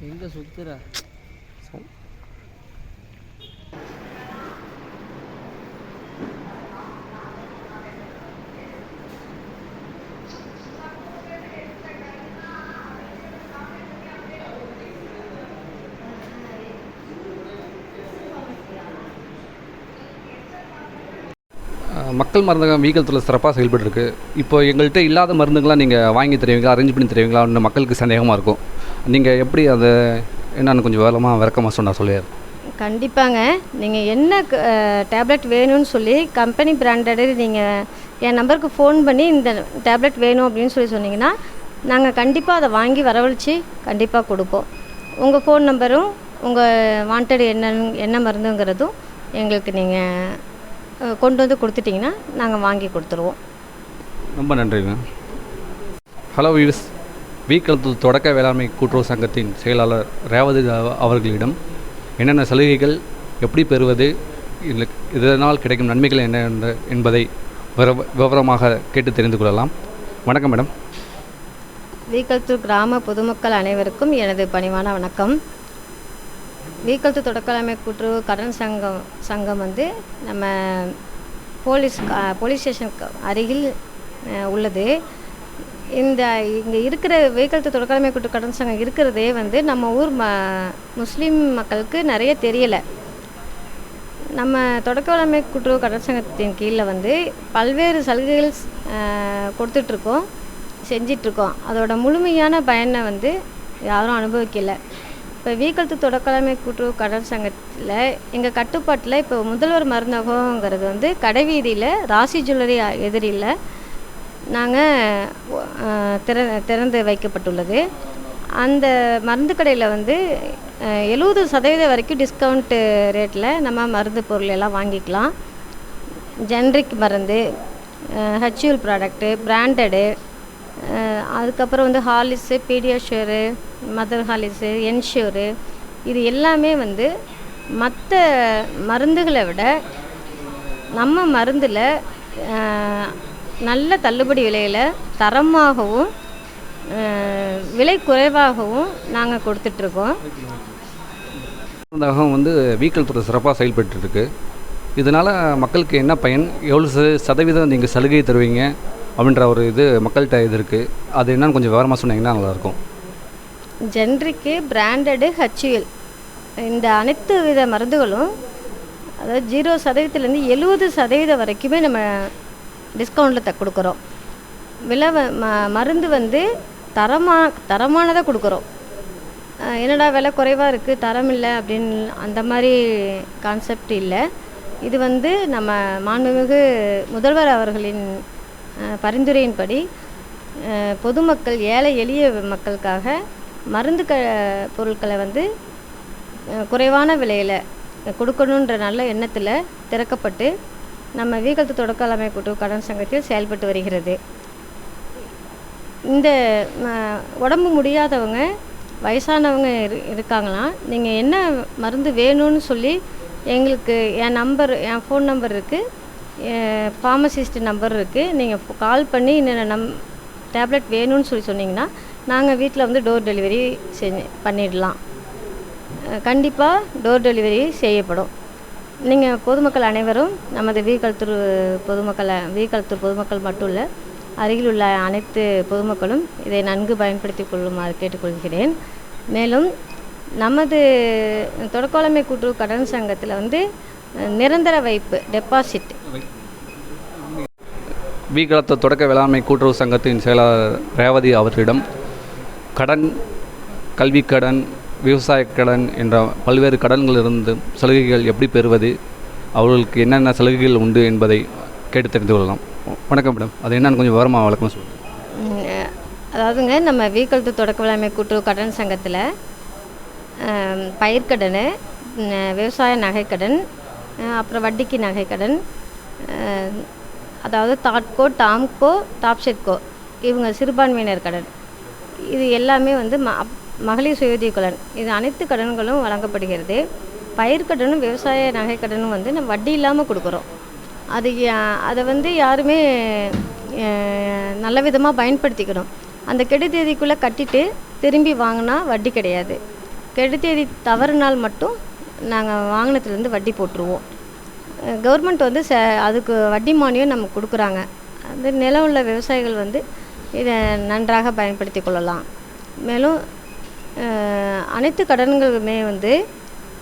எங்கே சுற்றுற மக்கள் மருந்தகம் வீக்கத்தில் சிறப்பாக செயல்பட்டுருக்கு. இப்போ எங்கள்கிட்ட இல்லாத மருந்துகள்லாம் நீங்கள் வாங்கி தருவீங்களா, அரேஞ்ச் பண்ணி தருவீங்களான்னு மக்களுக்கு சந்தேகமாக இருக்கும். நீங்கள் எப்படி அதை என்னென்னு கொஞ்சம் விளக்கமாக சொன்னால் சொல்லியார். கண்டிப்பாங்க. நீங்கள் என்ன டேப்லெட் வேணும்னு சொல்லி கம்பெனி பிராண்டடு நீங்கள் என் நம்பருக்கு ஃபோன் பண்ணி இந்த டேப்லெட் வேணும் அப்படின்னு சொல்லி சொன்னீங்கன்னா நாங்கள் கண்டிப்பாக அதை வாங்கி வரவழைச்சி கண்டிப்பாக கொடுப்போம். உங்கள் ஃபோன் நம்பரும் உங்கள் வாண்டட் என்ன மருந்துங்கிறதும் எங்களுக்கு நீங்கள் கொண்டு வந்து கொடுத்துட்டிங்கன்னா நாங்கள் வாங்கி கொடுத்துருவோம். ரொம்ப நன்றிங்க. ஹலோ வியூஸ், வீக்கலத்தூர் தொடக்க வேளாண்மை கூட்டுறவு சங்கத்தின் செயலாளர் ரேவதி அவர்களிடம் என்னென்ன சலுகைகள் எப்படி பெறுவது, இதனால் கிடைக்கும் நன்மைகள் என்ன என்பதை விவரமாக கேட்டு தெரிந்து கொள்ளலாம். வணக்கம் மேடம். வீக்கலத்தூர் கிராம பொதுமக்கள் அனைவருக்கும் எனது பணிவான வணக்கம். வீக்கலத்தூர் தொடக்க வேளாண்மை கூட்டுறவு கடன் சங்கம் வந்து நம்ம போலீஸ் ஸ்டேஷனுக்கு அருகில் உள்ளது. இங்கே இருக்கிற வீக்கலத்தூர் தொடக்க வேளாண்மை கூட்டுறவு கடன் சங்கம் இருக்கிறதே வந்து நம்ம ஊர் முஸ்லீம் மக்களுக்கு நிறைய தெரியலை. நம்ம தொடக்க வேளாண்மை கூட்டுறவு கடன் சங்கத்தின் கீழே வந்து பல்வேறு சலுகைகள் கொடுத்துட்ருக்கோம், செஞ்சிட்ருக்கோம். அதோட முழுமையான பயனை வந்து யாரும் அனுபவிக்கலை. இப்போ வீக்கலத்தூர் தொடக்க வேளாண்மை கூட்டுறவு கடன் சங்கத்தில் எங்கள் கட்டுப்பாட்டில் இப்போ முதல்வர் மருந்தகங்கிறது வந்து கடைவீதியில் ராசி ஜுவல்லரி எதிரில் நாங்கள் திறந்து வைக்கப்பட்டுள்ளது. அந்த மருந்து கடையில் வந்து 70% வரைக்கும் டிஸ்கவுண்ட்டு ரேட்டில் நம்ம மருந்து பொருள் எல்லாம் வாங்கிக்கலாம். ஜென்ரிக் மருந்து, ஹெச்யூஎல் ப்ராடக்ட்டு, பிராண்டடு, அதுக்கப்புறம் வந்து ஹார்லிக்ஸு, பீடியாஷூரு, மதர் ஹார்லிக்ஸு, என்ஷூரு, இது எல்லாமே வந்து மற்ற மருந்துகளை விட நம்ம மருந்தில் நல்ல தள்ளுபடி விலையில் தரமாகவும் விலை குறைவாகவும் நாங்கள் கொடுத்துட்ருக்கோம். மருந்தகம் வந்து வீக்கலத்தூர் சிறப்பாக செயல்பட்டுருக்கு. இதனால் மக்களுக்கு என்ன பயன், எவ்வளோ சதவீதம் நீங்கள் சலுகை தருவீங்க அப்படின்ற ஒரு இது மக்கள்கிட்ட இது இருக்குது. அது என்னன்னு கொஞ்சம் விவரமாக சொன்னீங்கன்னா நல்லாயிருக்கும். ஜென்ரிக்கு, பிராண்டடு, ஹெச்யூஎல் இந்த அனைத்து வித மருந்துகளும் அதாவது 0% 70% வரைக்குமே நம்ம டிஸ்கவுண்ட்டில் கொடுக்குறோம். விலை மருந்து வந்து தரமானதாக கொடுக்குறோம். என்னடா விலை குறைவாக இருக்குது, தரம் இல்லை அப்படின்னு அந்த மாதிரி கான்செப்ட் இல்லை. இது வந்து நம்ம மாண்புமிகு முதல்வர் அவர்களின் பரிந்துரையின்படி பொதுமக்கள், ஏழை எளிய மக்களுக்காக மருந்து பொருட்களை வந்து குறைவான விலையில் கொடுக்கணுன்ற நல்ல எண்ணத்தில் திறக்கப்பட்டு நம்ம வீக்கலத்தூர் தொடக்க வேளாண்மை கூட்டுறவு கடன் சங்கத்தில் செயல்பட்டு வருகிறது. இந்த உடம்பு முடியாதவங்க, வயசானவங்க இருக்காங்களாம், நீங்கள் என்ன மருந்து வேணும்னு சொல்லி எங்களுக்கு என் ஃபோன் நம்பர் இருக்குது, ஃபார்மசிஸ்ட் நம்பர் இருக்குது. நீங்கள் கால் பண்ணி என்னென்ன டேப்லெட் வேணும்னு சொல்லி சொன்னீங்கன்னா நாங்கள் வீட்டில் வந்து டோர் டெலிவரி பண்ணிடலாம். கண்டிப்பாக டோர் டெலிவரி செய்யப்படும். நீங்கள் பொதுமக்கள் அனைவரும் நமது வீக்கலத்தூர் பொதுமக்கள் மட்டும் இல்லை, அருகில் உள்ள அனைத்து பொதுமக்களும் இதை நன்கு பயன்படுத்தி கொள்ளுமாறு கேட்டுக்கொள்கிறேன். மேலும் நமது தொடக்க வேளாண்மை கூட்டுறவு கடன் சங்கத்தில் வந்து நிரந்தர வைப்பு டெபாசிட். வீக்கலத்தூர் தொடக்க வேளாண்மை கூட்டுறவு சங்கத்தின் செயலாளர் ரேவதி அவர்களிடம் கடன், கல்விக்கடன், விவசாயக்கடன் என்ற பல்வேறு கடன்களிலிருந்து சலுகைகள் எப்படி பெறுவது, அவர்களுக்கு என்னென்ன சலுகைகள் உண்டு என்பதை கேட்டு தெரிந்து கொள்ளலாம். வணக்கம் மேடம், அது என்னென்னு கொஞ்சம் விவரமாக வழக்கமாக சொல்லுங்கள். அதாவதுங்க, நம்ம வீக்கலத்தூர் தொடக்க வேளாண்மை கூட்டுறவு கடன் சங்கத்தில் பயிர்க்கடன், விவசாய நகைக்கடன், அப்புறம் வட்டிக்கு நகைக்கடன், அதாவது தாட்கோ, டாம்கோ, டாப்செட்கோ இவங்க சிறுபான்மையினர் கடன், இது எல்லாமே வந்து மகளிர் சுயஉதவி கடன், இது அனைத்து கடன்களும் வழங்கப்படுகிறது. பயிர்க்கடனும் விவசாய நகைக்கடனும் வந்து நம்ம வட்டி இல்லாமல் கொடுக்குறோம். அதை வந்து யாருமே நல்ல விதமாக பயன்படுத்திக்கணும். அந்த கெடு தேதிக்குள்ளே கட்டிட்டு திரும்பி வாங்கினா வட்டி கிடையாது. கெடு தேதி தவறுனால் மட்டும் நாங்கள் வாங்கினத்துலேருந்து வட்டி போட்டுருவோம். கவர்மெண்ட் வந்து அதுக்கு வட்டி மானியம் நமக்கு கொடுக்குறாங்க. அது நிலம் உள்ள விவசாயிகள் வந்து இதை நன்றாக பயன்படுத்தி கொள்ளலாம். மேலும் அனைத்து கடன்களுமே வந்து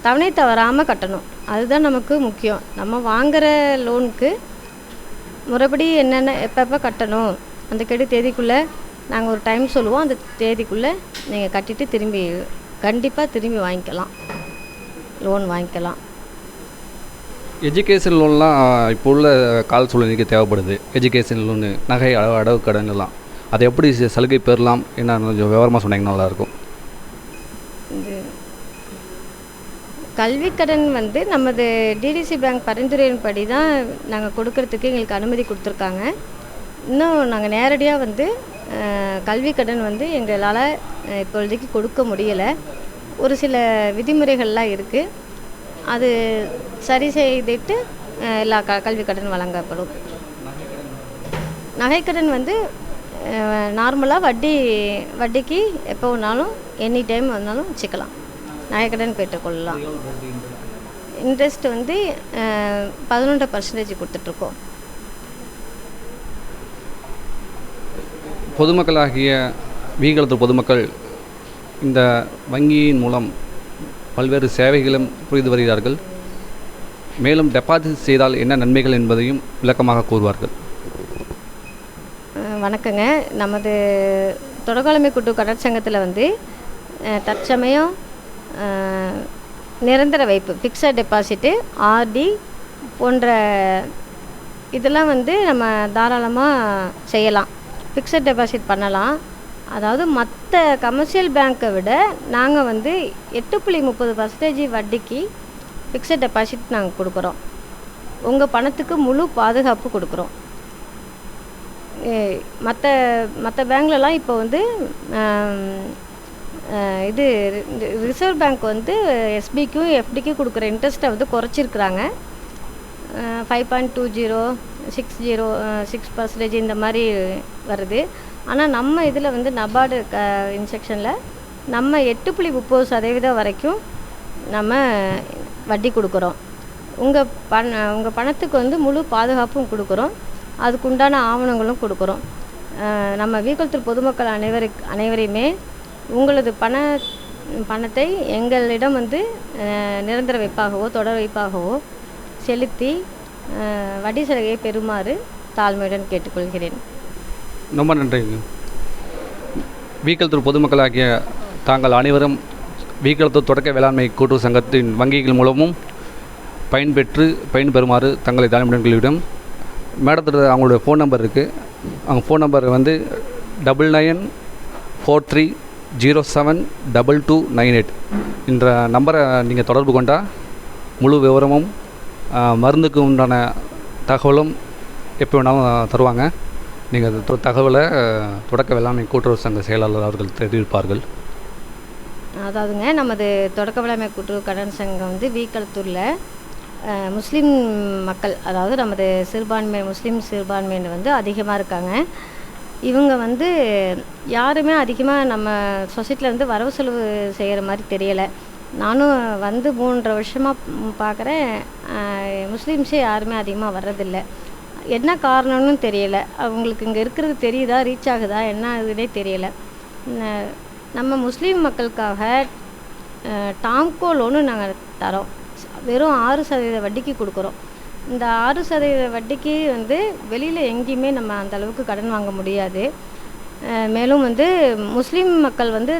தவணை தவறாமல் கட்டணும். அதுதான் நமக்கு முக்கியம். நம்ம வாங்குகிற லோனுக்கு முறைப்படி என்னென்ன எப்பப்போ கட்டணும், அந்த கெடு தேதிக்குள்ளே நாங்கள் ஒரு டைம் சொல்லுவோம். அந்த தேதிக்குள்ளே நீங்கள் கட்டிட்டு கண்டிப்பாக திரும்பி வாங்கிக்கலாம், லோன் வாங்கிக்கலாம். எஜுகேஷன் லோன்லாம் இப்போ உள்ள கால சூழ்நிலைக்கு தேவைப்படுது. எஜுகேஷன் லோனு, நகை அடவு கடன் எல்லாம், அதை எப்படி சலுகை பெறலாம் என்ன கொஞ்சம் விவரமாக சொன்னீங்கன்னா நல்லாயிருக்கும். இது கல்விக்கடன் வந்து நமது டிடிசி பேங்க் பரிந்துரையின்படி தான் நாங்கள் கொடுக்கறதுக்கு எங்களுக்கு அனுமதி கொடுத்துருக்காங்க. இன்னும் நாங்கள் நேரடியாக வந்து கல்விக்கடன் வந்து எங்களால் இப்பொழுதைக்கு கொடுக்க முடியலை. ஒரு சில விதிமுறைகள்லாம் இருக்குது. அது சரி செய்துட்டு எல்லா கல்விக்கடன் வழங்கப்படும். நகைக்கடன் வந்து நார்மலாக வட்டிக்கு எப்போ வேணாலும் எனி டைம் வந்தாலும் வச்சுக்கலாம். நகைக்கடன் பெற்றுக்கொள்ளலாம். இன்ட்ரெஸ்ட் வந்து 11% கொடுத்துட்ருக்கோம். பொதுமக்களாகிய வீகலத்தூர் பொதுமக்கள் இந்த வங்கியின் மூலம் பல்வேறு சேவைகளும் புரிந்து வருகிறார்கள். மேலும் டெபாசிட் செய்தால் என்ன நன்மைகள் என்பதையும் விளக்கமாக கூறுவார்கள். வணக்கங்க. நமது தொடர்காலமை கூட்டுறவு கடன் சங்கத்தில் வந்து தற்சமயம் நிரந்தர வைப்பு, ஃபிக்ஸட் டெபாசிட்டு, ஆர்டி போன்ற இதெல்லாம் வந்து நம்ம தாராளமாக செய்யலாம். ஃபிக்ஸட் டெபாசிட் பண்ணலாம். அதாவது மற்ற கமர்ஷியல் பேங்க்கை விட நாங்கள் வந்து 8.30% வட்டிக்கு ஃபிக்ஸட் டெபாசிட் நாங்கள் கொடுக்குறோம். உங்கள் பணத்துக்கு முழு பாதுகாப்பு கொடுக்குறோம். மற்ற பேங்க்லலாம் இப்போ வந்து இது ரிசர்வ் பேங்க் வந்து எஸ்பிக்கும் எஃப்டிக்கும் கொடுக்குற இன்ட்ரெஸ்ட்டை வந்து குறைச்சிருக்கிறாங்க. 5.20, 6% இந்த மாதிரி வருது. ஆனால் நம்ம இதில் வந்து நபார்டு இன்செக்ஷனில் நம்ம 8.30% வரைக்கும் நம்ம வட்டி கொடுக்குறோம். உங்கள் பணத்துக்கு வந்து முழு பாதுகாப்பும் கொடுக்குறோம். அதுக்குண்டான ஆவணங்களும் கொடுக்குறோம். நம்ம வீகலத்தூர் பொதுமக்கள் அனைவரையுமே உங்களது பணத்தை எங்களிடம் வந்து நிரந்தர வைப்பாகவோ தொடர் வைப்பாகவோ செலுத்தி வட்டி சலுகையை பெறுமாறு தாழ்மையுடன் கேட்டுக்கொள்கிறேன். ரொம்ப நன்றிங்க. வீகலத்தூர் பொதுமக்களாகிய தாங்கள் அனைவரும் வீகலத்தூர் தொடக்க வேளாண்மை கூட்டுறவு சங்கத்தின் வங்கிகள் மூலமும் பயன்பெறுமாறு தங்களை தாழ்மையுடன் மேடத்தில் அவங்களுடைய ஃபோன் நம்பர் இருக்குது. அவங்க ஃபோன் நம்பர் வந்து 9943072298 என்ற நம்பரை நீங்கள் தொடர்பு கொண்டால் முழு விவரமும் மருந்துக்கு உண்டான தகவலும் எப்போ வேணாலும் தருவாங்க. நீங்கள் தகவலை தொடக்க வேளாண்மை கூட்டுறவு சங்க செயலாளர் அவர்கள் தெரிவிப்பார்கள். அதாவதுங்க, நமது தொடக்க வேளாண்மை கூட்டுறவு கடன் சங்கம் வந்து வீகலத்தூரில் முஸ்லீம் மக்கள், அதாவது நமது முஸ்லீம் சிறுபான்மையினர் வந்து அதிகமாக இருக்காங்க. இவங்க வந்து யாருமே அதிகமாக நம்ம சொசைட்டியில் வந்து வரவு செலவு செய்கிற மாதிரி தெரியலை. நானும் வந்து 3.5 வருஷமாக பார்க்குறேன். முஸ்லீம்ஸே யாருமே அதிகமாக வர்றதில்லை. என்ன காரணம்னு தெரியலை. அவங்களுக்கு இங்கே இருக்கிறது தெரியுதா, ரீச் ஆகுதா, என்ன இதுனே தெரியலை. நம்ம முஸ்லீம் மக்களுக்காக டாம்கோ லோனு நாங்கள் தரோம். வெறும் 6% வட்டிக்கு கொடுக்குறோம். இந்த 6% வட்டிக்கு வந்து வெளியில் எங்கேயுமே நம்ம அந்த அளவுக்கு கடன் வாங்க முடியாது. மேலும் வந்து முஸ்லீம் மக்கள் வந்து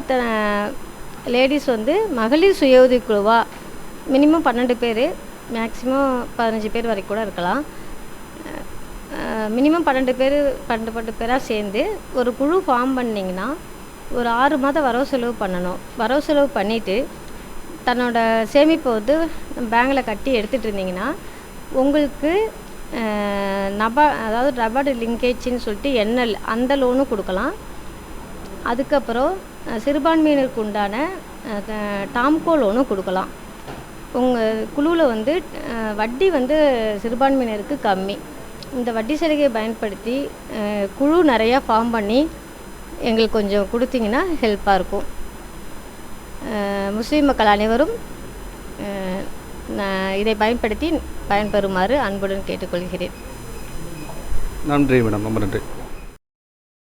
லேடிஸ் வந்து மகளிர் சுய உதவி குழுவாக மினிமம் 12 பேர், மேக்ஸிமம் 15 பேர் வரைக்கும் கூட இருக்கலாம். மினிமம் 12 பேராக சேர்ந்து ஒரு குழு ஃபார்ம் பண்ணிங்கன்னா ஒரு 6 மாதம் வரவு செலவு பண்ணணும். வரவு செலவு பண்ணிவிட்டு தன்னோட சேமிப்பை வந்து பேங்கில் கட்டி எடுத்துகிட்டு இருந்தீங்கன்னா உங்களுக்கு அதாவது நபார்டு லிங்கேஜ்னு சொல்லிட்டு என்எல் அந்த லோனும் கொடுக்கலாம். அதுக்கப்புறம் சிறுபான்மையினருக்கு உண்டான டாம்கோ லோனும் கொடுக்கலாம். உங்கள் குழுவில் வந்து வட்டி வந்து சிறுபான்மையினருக்கு கம்மி. இந்த வட்டி சலுகையை பயன்படுத்தி குழு நிறையா ஃபார்ம் பண்ணி எங்களுக்கு கொஞ்சம் கொடுத்தீங்கன்னா ஹெல்ப்பாக இருக்கும். முஸ்லீம் மக்கள் அனைவரும் இதை பயன்படுத்தி பயன்பெறுமாறு அன்புடன் கேட்டுக்கொள்கிறேன். நன்றி மேடம், ரொம்ப நன்றி.